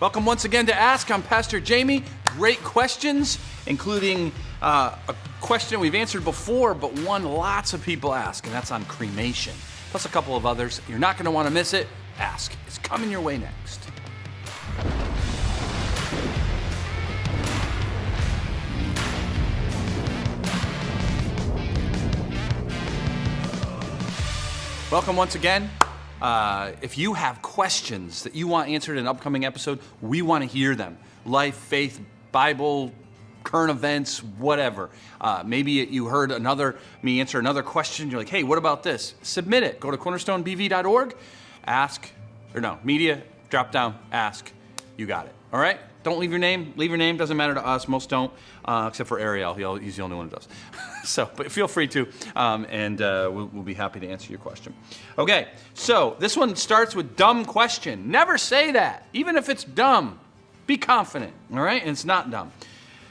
Welcome once again to Ask. I'm Pastor Jamie. Great questions, including a question we've answered before, but one lots of people ask, and that's on cremation. Plus a couple of others. You're not going to want to miss it. Ask. It's coming your way next. Welcome once again. If you have questions that you want answered in an upcoming episode, we want to hear them. Life, faith, Bible, current events, whatever. Maybe you heard me answer another question. You're like, hey, what about this? Submit it. Go to cornerstonebv.org, media, drop down, ask. You got it. All right? Don't leave your name. Leave your name. Doesn't matter to us. Most don't, except for Ariel. He's the only one who does. But feel free to, and we'll be happy to answer your question. Okay, so this one starts with dumb question. Never say that, even if it's dumb. Be confident, all right? And it's not dumb.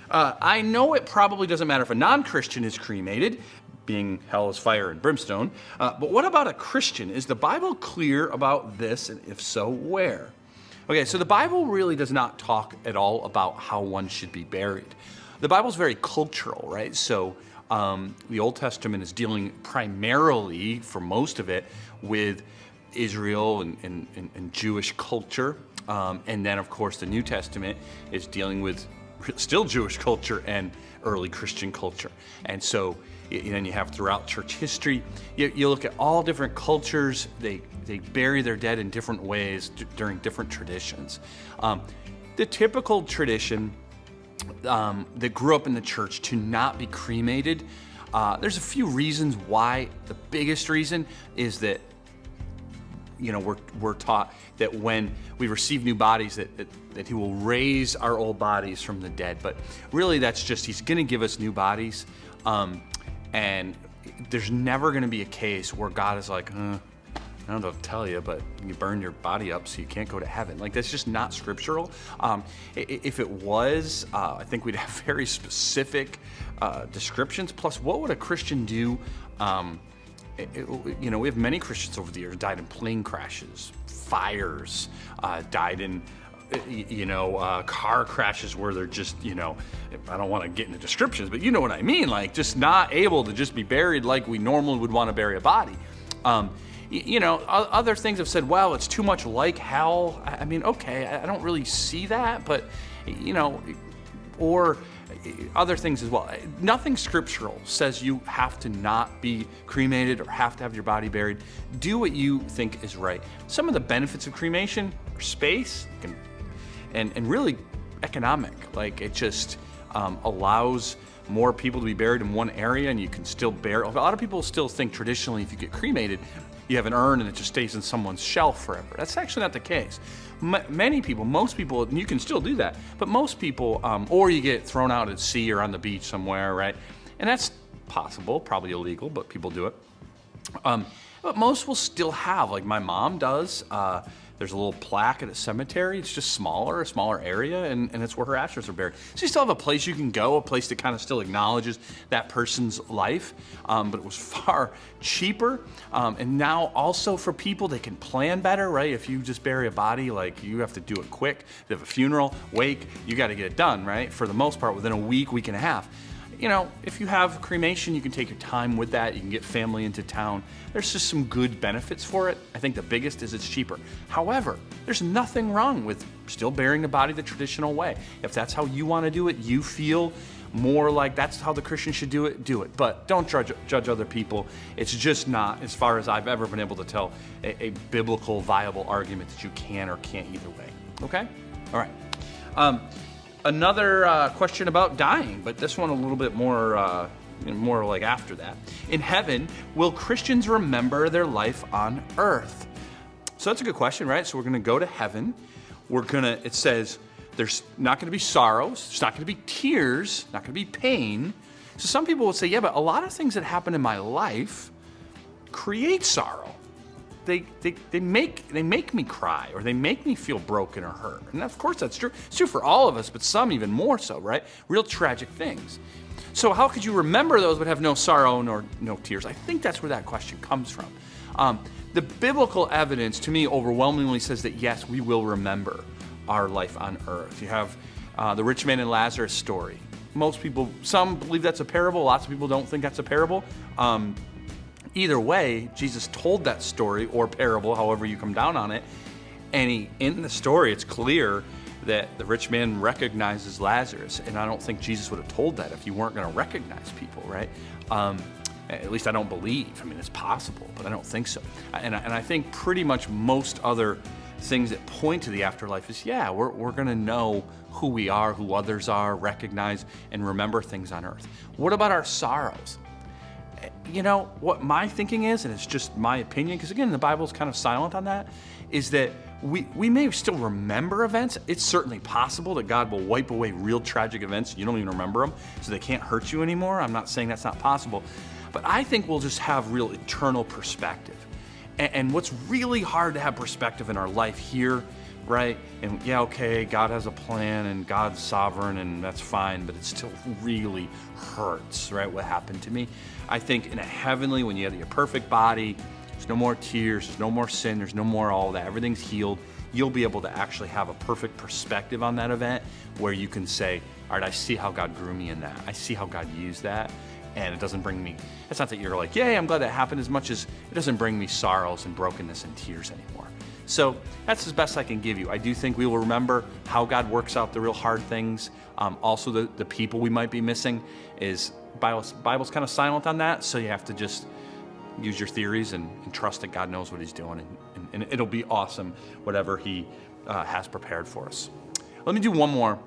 I know it probably doesn't matter if a non-Christian is cremated, being hell is fire and brimstone, but what about a Christian? Is the Bible clear about this, and if so, where? Okay, so the Bible really does not talk at all about how one should be buried. The Bible's very cultural, right? So the Old Testament is dealing primarily, for most of it, with Israel and Jewish culture. And then, of course, the New Testament is dealing with still Jewish culture and early Christian culture. And so then you have throughout church history, you look at all different cultures, they bury their dead in different ways during different traditions. The typical tradition that grew up in the church to not be cremated, there's a few reasons why. The biggest reason is that we're taught that when we receive new bodies that he will raise our old bodies from the dead. But really that's just, he's going to give us new bodies. And there's never going to be a case where God is like, I don't know what to tell you, but you burn your body up so you can't go to heaven. Like, that's just not scriptural. If it was, I think we'd have very specific descriptions. Plus, what would a Christian do? We have many Christians over the years died in plane crashes, fires, died in car crashes where they're just, I don't want to get into descriptions, but you know what I mean, like just not able to just be buried like we normally would want to bury a body. Other things have said, well, it's too much like hell. I mean, okay, I don't really see that, but, or other things as well. Nothing scriptural says you have to not be cremated or have to have your body buried. Do what you think is right. Some of the benefits of cremation are space and really economic. Like, it just allows more people to be buried in one area, and you can still bury. A lot of people still think traditionally if you get cremated, you have an urn and it just stays in someone's shelf forever. That's actually not the case. Most people, and you can still do that, but most people, or you get thrown out at sea or on the beach somewhere, right? And that's possible, probably illegal, but people do it. But most will still have, like my mom does, there's a little plaque at a cemetery. It's just a smaller area, and it's where her ashes are buried. So you still have a place you can go, a place that kind of still acknowledges that person's life, but it was far cheaper. And now also for people, they can plan better, right? If you just bury a body, like you have to do it quick. They have a funeral, wake, you got to get it done, right? For the most part, within a week and a half. If you have cremation, you can take your time with that. You can get family into town. There's just some good benefits for it. I think the biggest is it's cheaper. However, there's nothing wrong with still burying the body the traditional way. If that's how you want to do it, you feel more like that's how the Christian should do it. But don't judge other people. It's just not, as far as I've ever been able to tell, a biblical viable argument that you can or can't either way. Okay? All right. Another question about dying, but this one a little bit more like after that. In heaven, will Christians remember their life on earth? So that's a good question, right? So we're going to go to heaven. It says there's not going to be sorrows, there's not going to be tears, not going to be pain. So some people will say, yeah, but a lot of things that happen in my life create sorrow. They make me cry, or they make me feel broken or hurt. And of course that's true. It's true for all of us, but some even more so, right? Real tragic things. So how could you remember those but have no sorrow nor no tears? I think that's where that question comes from. The biblical evidence to me overwhelmingly says that yes, we will remember our life on earth. You have the rich man and Lazarus story. Most people, some believe that's a parable. Lots of people don't think that's a parable. Either way, Jesus told that story or parable, however you come down on it. And in the story, it's clear that the rich man recognizes Lazarus. And I don't think Jesus would have told that if you weren't going to recognize people, right? At least I don't believe. I mean, it's possible, but I don't think so. And I think pretty much most other things that point to the afterlife is, yeah, we're going to know who we are, who others are, recognize and remember things on earth. What about our sorrows? You know, what my thinking is, and it's just my opinion, because again, the Bible's kind of silent on that, is that we may still remember events. It's certainly possible that God will wipe away real tragic events. You don't even remember them, so they can't hurt you anymore. I'm not saying that's not possible. But I think we'll just have real eternal perspective. And what's really hard to have perspective in our life here, right? And yeah, okay, God has a plan and God's sovereign and that's fine, but it still really hurts, right? What happened to me. I think in a heavenly, when you have your perfect body, there's no more tears, there's no more sin, there's no more all that, everything's healed. You'll be able to actually have a perfect perspective on that event where you can say, all right, I see how God grew me in that. I see how God used that. And it doesn't bring me, it's not that you're like, yay, I'm glad that happened, as much as it doesn't bring me sorrows and brokenness and tears anymore. So that's as best I can give you. I do think we will remember how God works out the real hard things. Also, the people we might be missing is, Bible's kind of silent on that, so you have to just use your theories and trust that God knows what he's doing, and it'll be awesome, whatever he has prepared for us. Let me do one more.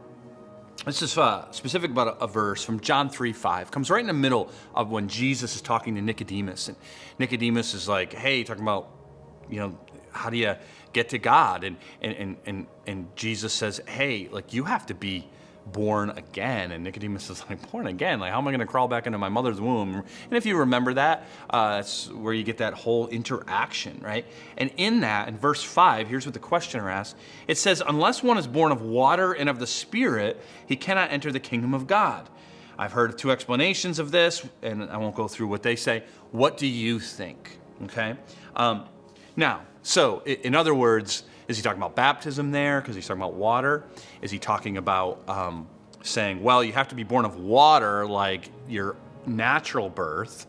This is specific about a verse from John 3:5. Comes right in the middle of when Jesus is talking to Nicodemus. And Nicodemus is like, hey, talking about, you know, how do you get to God? And Jesus says, hey, like, you have to be born again. And Nicodemus is like, born again? Like, how am I going to crawl back into my mother's womb? And if you remember that, that's where you get that whole interaction, right? And in that, in verse 5, here's what the questioner asks. It says, unless one is born of water and of the Spirit, he cannot enter the kingdom of God. I've heard two explanations of this, and I won't go through what they say. What do you think? Okay? Now, so in other words, is he talking about baptism there because he's talking about water? Is he talking about saying, well, you have to be born of water like your natural birth,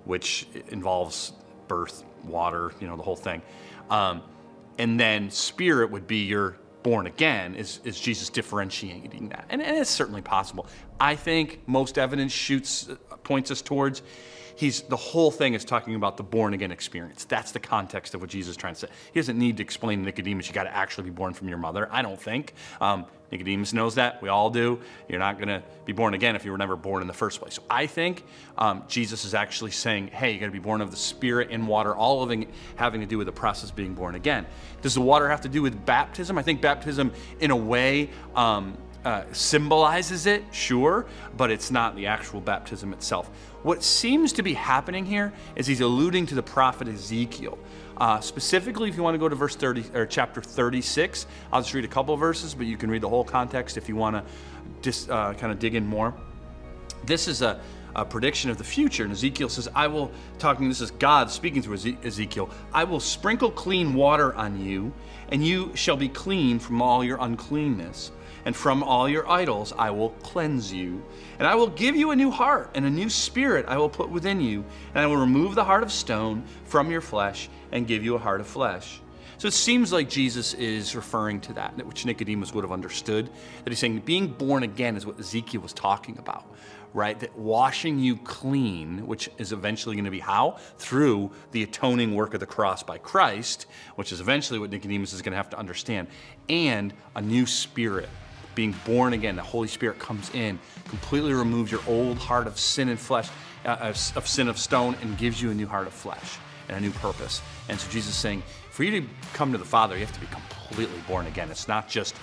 which involves birth, water, you know, the whole thing. And then Spirit would be your born again. Is Jesus differentiating that? And it's certainly possible. I think most evidence points us towards the whole thing is talking about the born again experience. That's the context of what Jesus is trying to say. He doesn't need to explain to Nicodemus, you got to actually be born from your mother. I don't think. Nicodemus knows that. We all do. You're not going to be born again if you were never born in the first place. So I think Jesus is actually saying, hey, you got to be born of the Spirit and water, all of it having to do with the process of being born again. Does the water have to do with baptism? I think baptism, in a way, symbolizes it, sure, but it's not the actual baptism itself. What seems to be happening here is he's alluding to the prophet Ezekiel. Specifically, if you want to go to verse 30 or chapter 36, I'll just read a couple of verses, but you can read the whole context if you want to just kind of dig in more. This is a prediction of the future, and Ezekiel says, this is God speaking through Ezekiel, I will sprinkle clean water on you, and you shall be clean from all your uncleanness. And from all your idols I will cleanse you. And I will give you a new heart, and a new spirit I will put within you. And I will remove the heart of stone from your flesh and give you a heart of flesh. So it seems like Jesus is referring to that, which Nicodemus would have understood. That he's saying being born again is what Ezekiel was talking about, right? That washing you clean, which is eventually going to be how? Through the atoning work of the cross by Christ, which is eventually what Nicodemus is going to have to understand. And a new spirit. Being born again, the Holy Spirit comes in, completely removes your old heart of sin and flesh, of sin of stone, and gives you a new heart of flesh and a new purpose. And so Jesus is saying, for you to come to the Father, you have to be completely born again. It's not just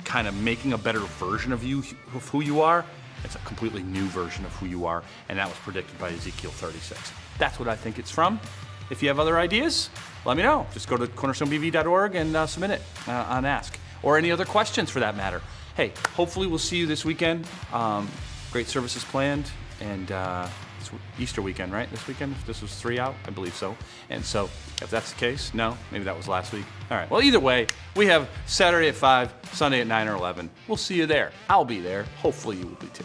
kind of making a better version of you, of who you are. It's a completely new version of who you are, and that was predicted by Ezekiel 36. That's what I think it's from. If you have other ideas, let me know. Just go to cornerstonebv.org and submit it on Ask, or any other questions for that matter. Hey, hopefully we'll see you this weekend. Great services planned, and It's Easter weekend, right? This weekend, if this was 3 out, I believe so. And so if that's the case, no, maybe that was last week. All right, well, either way, we have Saturday at 5, Sunday at 9 or 11. We'll see you there. I'll be there. Hopefully you will be too.